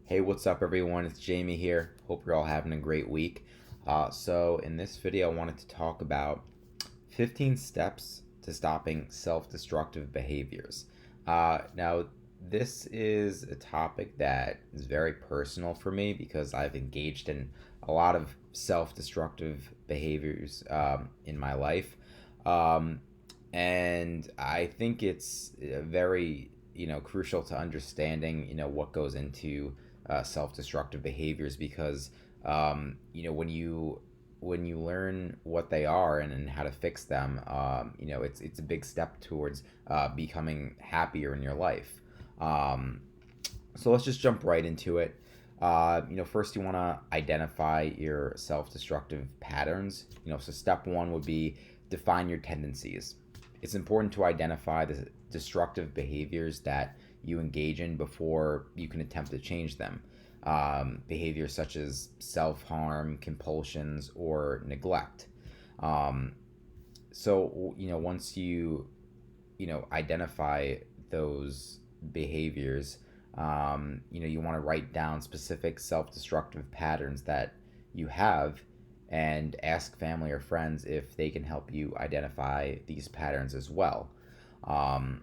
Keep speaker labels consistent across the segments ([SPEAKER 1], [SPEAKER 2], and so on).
[SPEAKER 1] Hey, what's up, everyone? It's Jamie here. Hope you're all having a great week. In this video, I wanted to talk about 15 steps to stopping self destructive behaviors. Now, this is a topic that is very personal for me because I've engaged in a lot of self destructive behaviors in my life. Um, and I think it's very crucial to understanding what goes into self-destructive behaviors because when you learn what they are and how to fix them, it's a big step towards becoming happier in your life. Um, so let's just jump right into it. First you want to identify your self-destructive patterns. So step one would be define your tendencies. It's important to identify the destructive behaviors that you engage in before you can attempt to change them. Behaviors such as self-harm, compulsions, or neglect. Um, once you identify those behaviors, you want to write down specific self-destructive patterns that you have and ask family or friends if they can help you identify these patterns as well. um,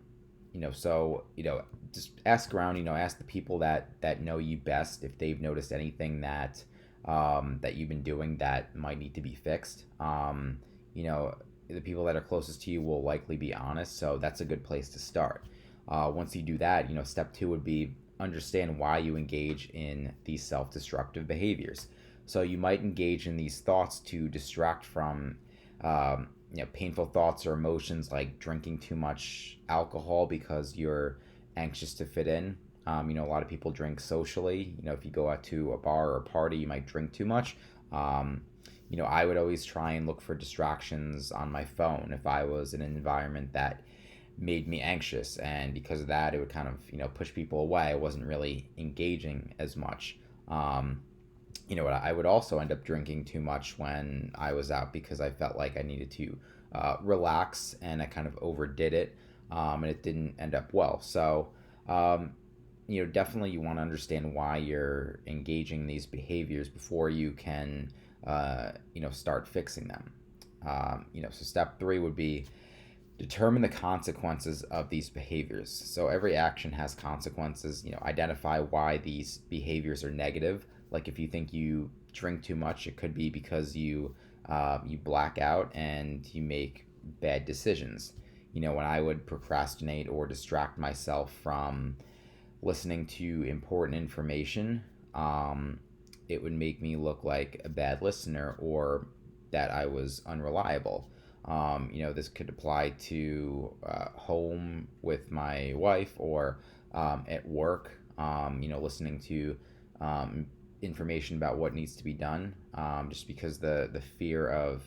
[SPEAKER 1] just ask around, ask the people that know you best if they've noticed anything that you've been doing that might need to be fixed. You know the people that are closest to you will likely be honest, so that's a good place to start. Once you do that, step two would be understand why you engage in these self-destructive behaviors. So you might engage in these thoughts to distract from painful thoughts or emotions, like drinking too much alcohol because you're anxious to fit in. A lot of people drink socially. If you go out to a bar or a party, you might drink too much. I would always try and look for distractions on my phone if I was in an environment that made me anxious, and because of that, it would kind of push people away. I wasn't really engaging as much. I would also end up drinking too much when I was out because I felt like I needed to relax, and I kind of overdid it, and it didn't end up well. So, um, definitely you want to understand why you're engaging these behaviors before you can, start fixing them. So step three would be determine the consequences of these behaviors. So every action has consequences. Identify why these behaviors are negative. Like if you think you drink too much, it could be because you black out and you make bad decisions. When I would procrastinate or distract myself from listening to important information, it would make me look like a bad listener or that I was unreliable. This could apply to home with my wife or at work, listening to um, information about what needs to be done, just because the fear of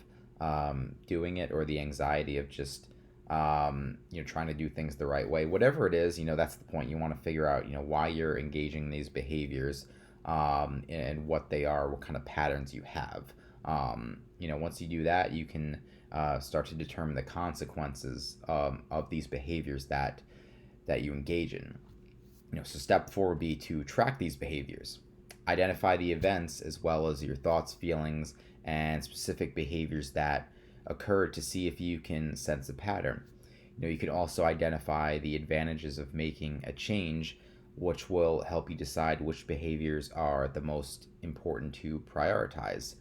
[SPEAKER 1] doing it or the anxiety of just trying to do things the right way, whatever it is. That's the point. You want to figure out why you're engaging in these behaviors, and what they are, what kind of patterns you have. Once you do that, you can start to determine the consequences of these behaviors that you engage in. So step four would be to track these behaviors. Identify the events as well as your thoughts, feelings, and specific behaviors that occur to see if you can sense a pattern. You can also identify the advantages of making a change, which will help you decide which behaviors are the most important to prioritize.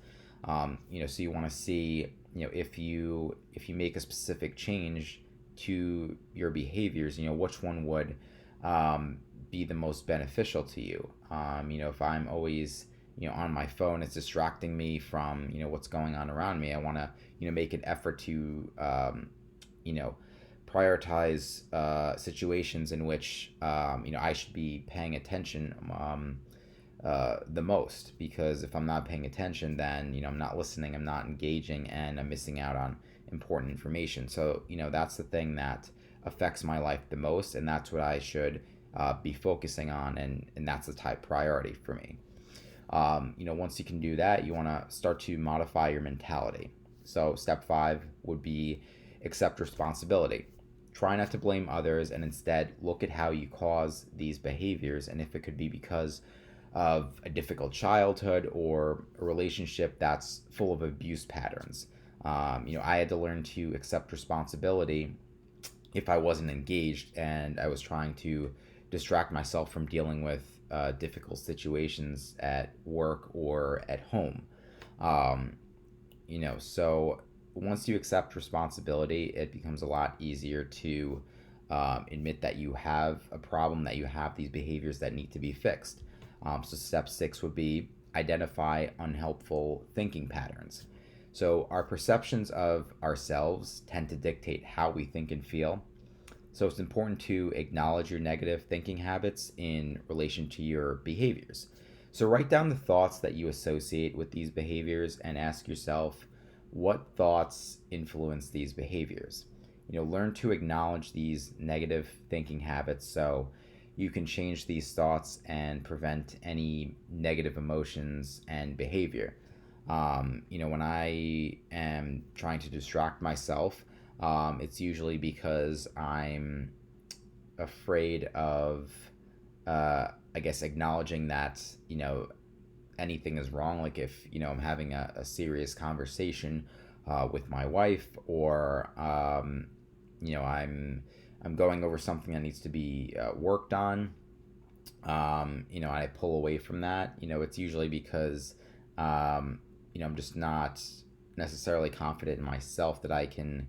[SPEAKER 1] So you want to see, if you make a specific change to your behaviors, which one would be the most beneficial to you. If I'm always on my phone, it's distracting me from what's going on around me. I want to make an effort to you know prioritize situations in which I should be paying attention the most, because if I'm not paying attention, then I'm not listening, I'm not engaging, and I'm missing out on important information. So that's the thing that affects my life the most, and that's what I should be focusing on, and that's the type priority for me. Once you can do that, you want to start to modify your mentality. So step five would be accept responsibility. Try not to blame others and instead look at how you cause these behaviors, and if it could be because of a difficult childhood or a relationship that's full of abuse patterns. I had to learn to accept responsibility if I wasn't engaged and I was trying to distract myself from dealing with difficult situations at work or at home. Um, so once you accept responsibility, it becomes a lot easier to admit that you have a problem, that you have these behaviors that need to be fixed. So, step six would be identify unhelpful thinking patterns. So, our perceptions of ourselves tend to dictate how we think and feel. So, it's important to acknowledge your negative thinking habits in relation to your behaviors. So, write down the thoughts that you associate with these behaviors and ask yourself, what thoughts influence these behaviors? Learn to acknowledge these negative thinking habits so you can change these thoughts and prevent any negative emotions and behavior. When I am trying to distract myself, it's usually because I'm afraid of, I guess, acknowledging that, anything is wrong. Like if, I'm having a serious conversation with my wife, or, I'm going over something that needs to be worked on, and I pull away from that, it's usually because, I'm just not necessarily confident in myself that I can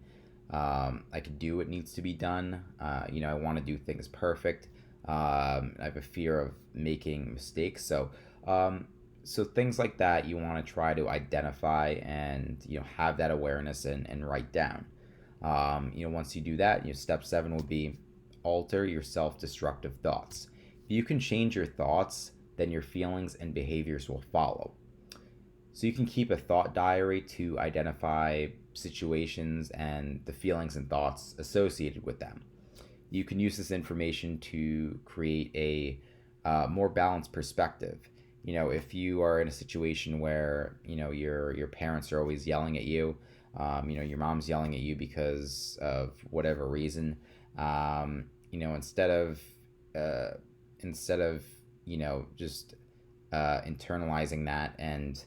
[SPEAKER 1] do what needs to be done. I want to do things perfect. I have a fear of making mistakes. So things like that, you want to try to identify and have that awareness and write down. Once you do that, step seven would be alter your self-destructive thoughts. If you can change your thoughts, then your feelings and behaviors will follow. So you can keep a thought diary to identify situations and the feelings and thoughts associated with them. You can use this information to create a more balanced perspective. If you are in a situation where your parents are always yelling at you, your mom's yelling at you because of whatever reason, instead of just internalizing that and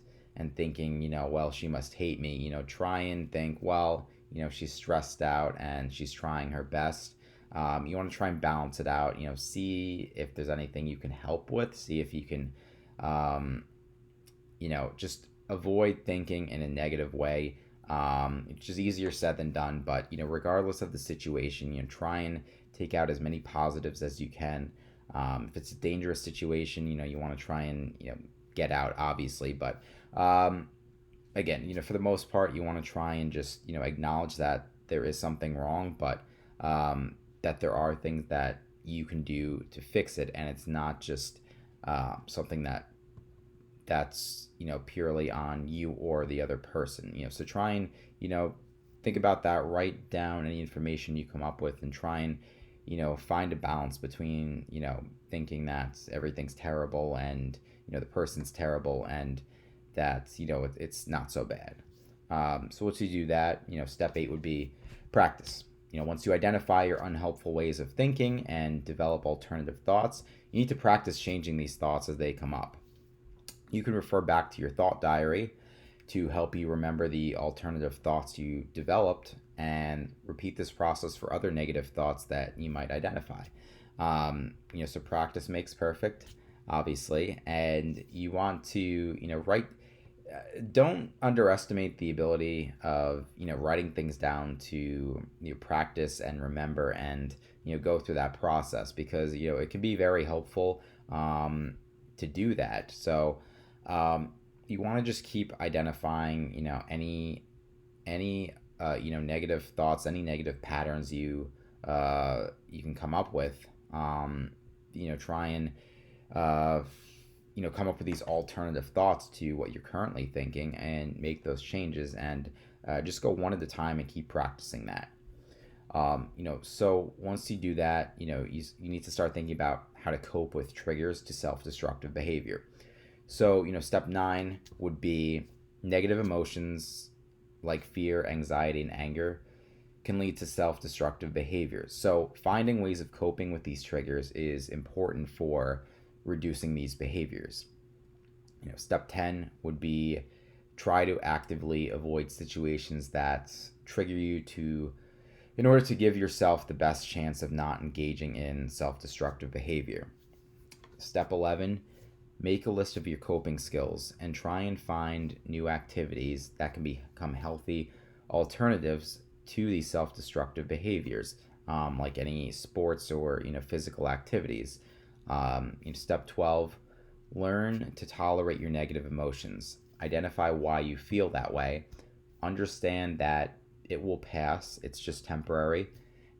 [SPEAKER 1] thinking, well, she must hate me, try and think, well, she's stressed out and she's trying her best. You want to try and balance it out, see if there's anything you can help with, see if you can, just avoid thinking in a negative way. It's just easier said than done, but, regardless of the situation, try and take out as many positives as you can. If it's a dangerous situation, you want to try and, get out, obviously, but again, for the most part, you want to try and just, acknowledge that there is something wrong, but that there are things that you can do to fix it, and it's not just something that's purely on you or the other person. So try and think about that, write down any information you come up with, and try and find a balance between thinking that everything's terrible and the person's terrible, and that it's not so bad. So once you do that, step 8 would be practice. Once you identify your unhelpful ways of thinking and develop alternative thoughts, you need to practice changing these thoughts as they come up. You can refer back to your thought diary to help you remember the alternative thoughts you developed, and repeat this process for other negative thoughts that you might identify. So practice makes perfect, obviously, and you want to write. Don't underestimate the ability of writing things down to practice and remember, and go through that process, because it can be very helpful to do that. So you want to just keep identifying any negative thoughts, any negative patterns you can come up with. Try and come up with these alternative thoughts to what you're currently thinking, and make those changes, and just go one at a time and keep practicing that. So once you do that, you need to start thinking about how to cope with triggers to self-destructive behavior. So, step 9 would be negative emotions like fear, anxiety, and anger can lead to self-destructive behaviors. So finding ways of coping with these triggers is important for reducing these behaviors. Step 10 would be try to actively avoid situations that trigger you in order to give yourself the best chance of not engaging in self-destructive behavior. Step 11, make a list of your coping skills and try and find new activities that can become healthy alternatives to these self-destructive behaviors, like any sports or physical activities. Step 12, learn to tolerate your negative emotions. Identify why you feel that way. Understand that it will pass, it's just temporary,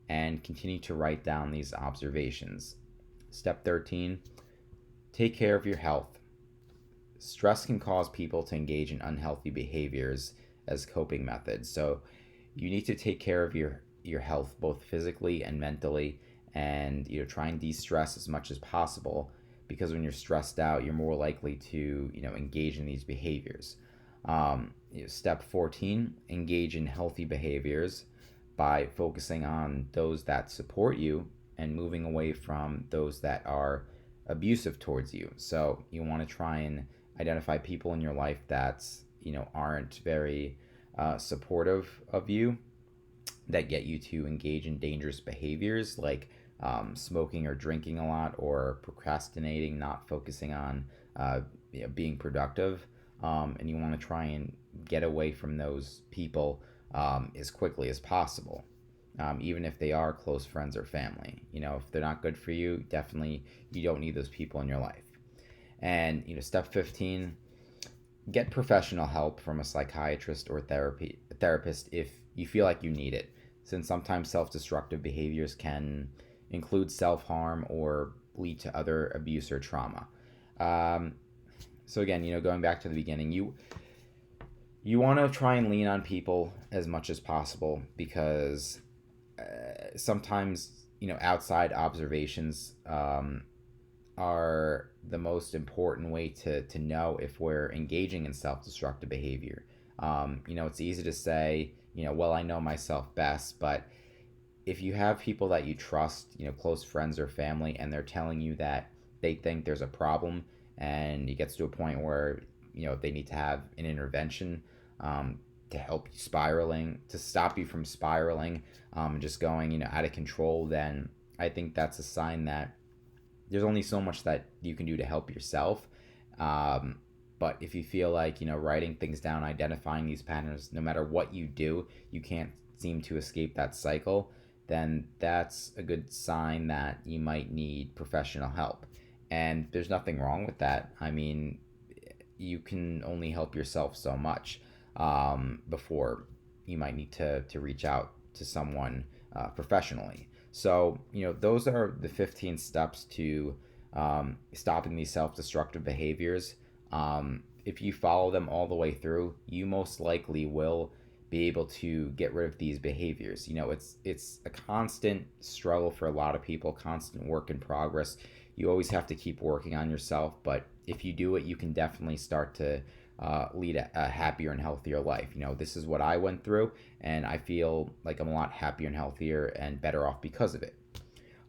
[SPEAKER 1] and continue to write down these observations. Step 13, take care of your health. Stress can cause people to engage in unhealthy behaviors as coping methods. So you need to take care of your health both physically and mentally, and try and de-stress as much as possible, because when you're stressed out, you're more likely to engage in these behaviors. Step 14, engage in healthy behaviors by focusing on those that support you and moving away from those that are abusive towards you. So you want to try and identify people in your life that aren't very supportive of you, that get you to engage in dangerous behaviors like smoking or drinking a lot, or procrastinating, not focusing on being productive. And you want to try and get away from those people as quickly as possible, even if they are close friends or family. If they're not good for you, definitely you don't need those people in your life. And step 15, get professional help from a psychiatrist or therapist if you feel like you need it, since sometimes self-destructive behaviors can include self-harm or lead to other abuse or trauma. So again, going back to the beginning, you want to try and lean on people as much as possible, because sometimes outside observations are the most important way to know if we're engaging in self-destructive behavior. It's easy to say, well, I know myself best, but if you have people that you trust, close friends or family, and they're telling you that they think there's a problem, and it gets to a point where they need to have an intervention to help you spiraling, to stop you from spiraling, just going out of control, then I think that's a sign that there's only so much that you can do to help yourself. But if you feel like writing things down, identifying these patterns, no matter what you do, you can't seem to escape that cycle, then that's a good sign that you might need professional help. And there's nothing wrong with that. I mean, you can only help yourself so much before you might need to reach out to someone professionally. So, those are the 15 steps to stopping these self-destructive behaviors. If you follow them all the way through, you most likely will be able to get rid of these behaviors. It's a constant struggle for a lot of people, constant work in progress. You always have to keep working on yourself, but if you do it, you can definitely start to lead a happier and healthier life. This is what I went through, and I feel like I'm a lot happier and healthier and better off because of it.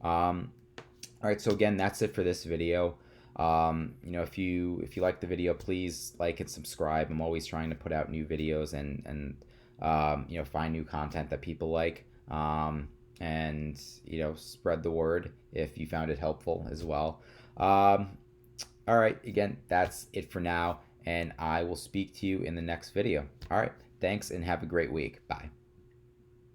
[SPEAKER 1] All right, so again, that's it for this video. If you like the video, please like and subscribe. I'm always trying to put out new videos and find new content that people like, and spread the word if you found it helpful as well. All right, again, that's it for now, and I will speak to you in the next video. All right, thanks and have a great week. Bye.